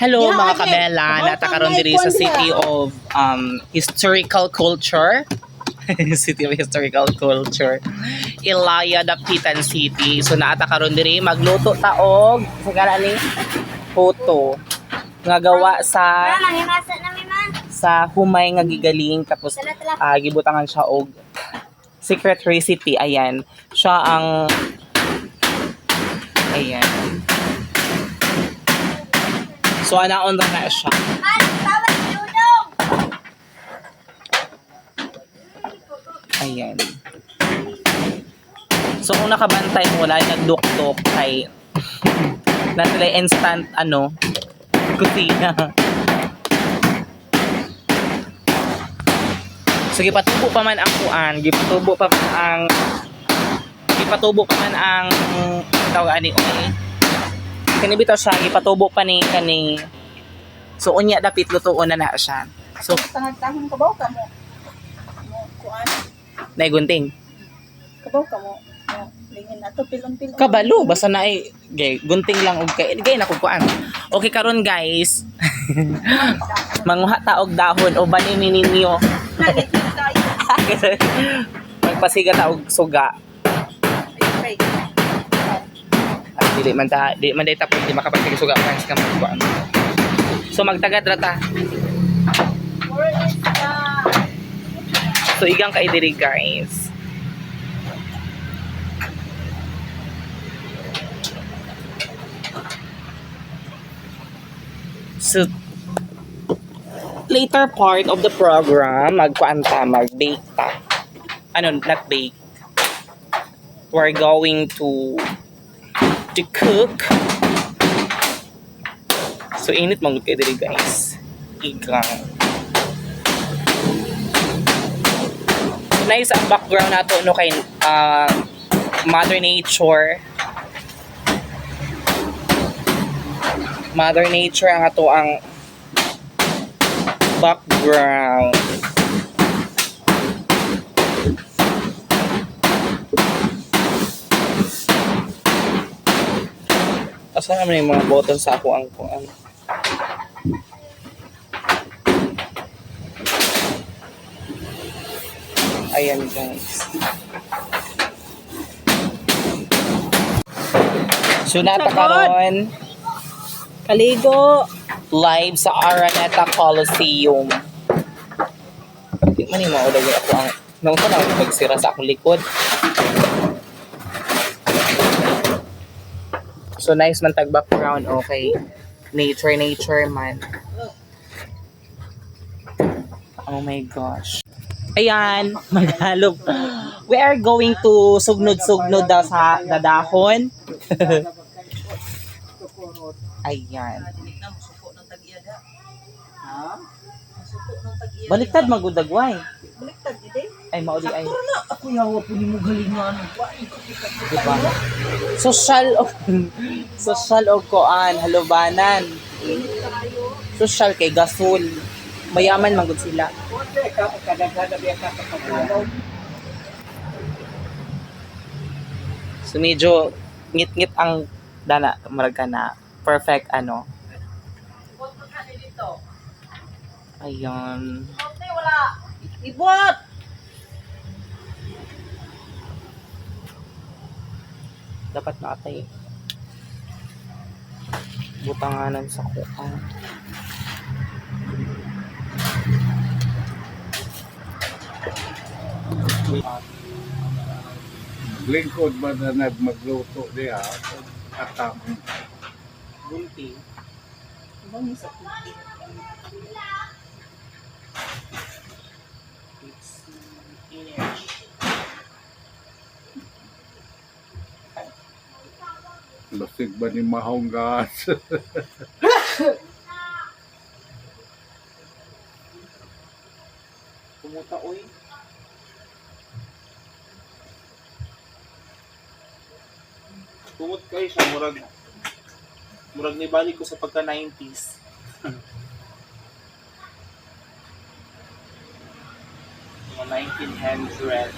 Hello mga kabela, natakaroon diri sa City of Historical Culture. City of Historical Culture. Ilaya, Dapitan City. So naatakaroon diri magluto taog sa ni photo nga gawa sa humay nga gigaling tapos gibutangan siya og secret recipe. Ayan. Siya ang ayan. So, anaon na siya. Ayan. So, kung nakabantay mo, wala yung nagduktok kay nasa instant, kusina. So, gipatubo pa man ang kuan. Gipatubo pa man ang tawag ani kani bitaw siya ipatubo pa ni kani. So unya dapit lutuon na siya. So tangag-tahon kabaw ka mo kuan nay gunting. Kabaw ka mo. Lingin ato pilon-pilon. Kabalo basta na gunting lang og kay na ko kuan. Okay karon guys. Manguha ta og dahon o banin ninyo. Magpasiga ta og suga. Ay, Di man tapos di makapagpigil suga friends ka magkuan. So magtagad ra ta. So igang kay diri guys. So later part of the program magkuan ta mag-bake ta. Not bake. We're going to cook. So init manggod kay diri guys. Igang. Nice ang background nato no kay Mother Nature. Mother Nature ang ato ang background. Asa naman yung mga button sa ako ang kuan. Ayan guys. So natakaroon kaligo live sa Araneta Coliseum. Di man yung maudag ako ang nung ko na pagsira sa akong likod. So nice man tag background, okay. Nature man. Oh my gosh. Ayan, maghalog. We are going to sugnod-sugnod daw sa dadahon. Ayan. Baliktad magudagway. baliktad di. Ay mauli ay. Ako yawa po ni mo galingan. Diba? Social o koan, halubanan. Social kay gasol. Mayaman manggod sila. So medyo ngit-ngit ang dana marag ka na perfect Ayan. Wala. Ibot. Dapat natay butanganan sa kuan. Lingkod ba na magluto diya at Bunti. Bang sa puti. lasig ba ni mahong gas? Pumuta oy. Pumut kayo siya murag ni balik ko sa pagka 90s. Mga 1900s.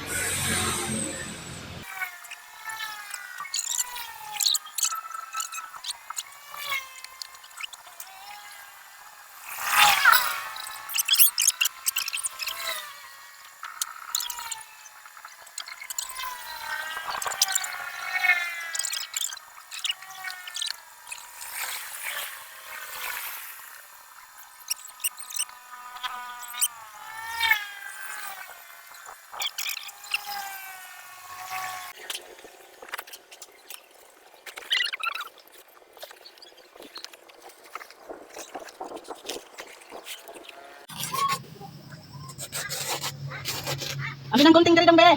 Amin ang gunting dali dong be.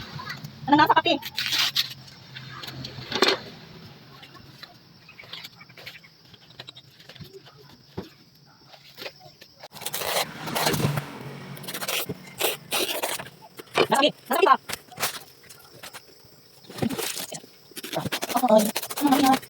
Anong nasa kape? Nasagi ka. Oo.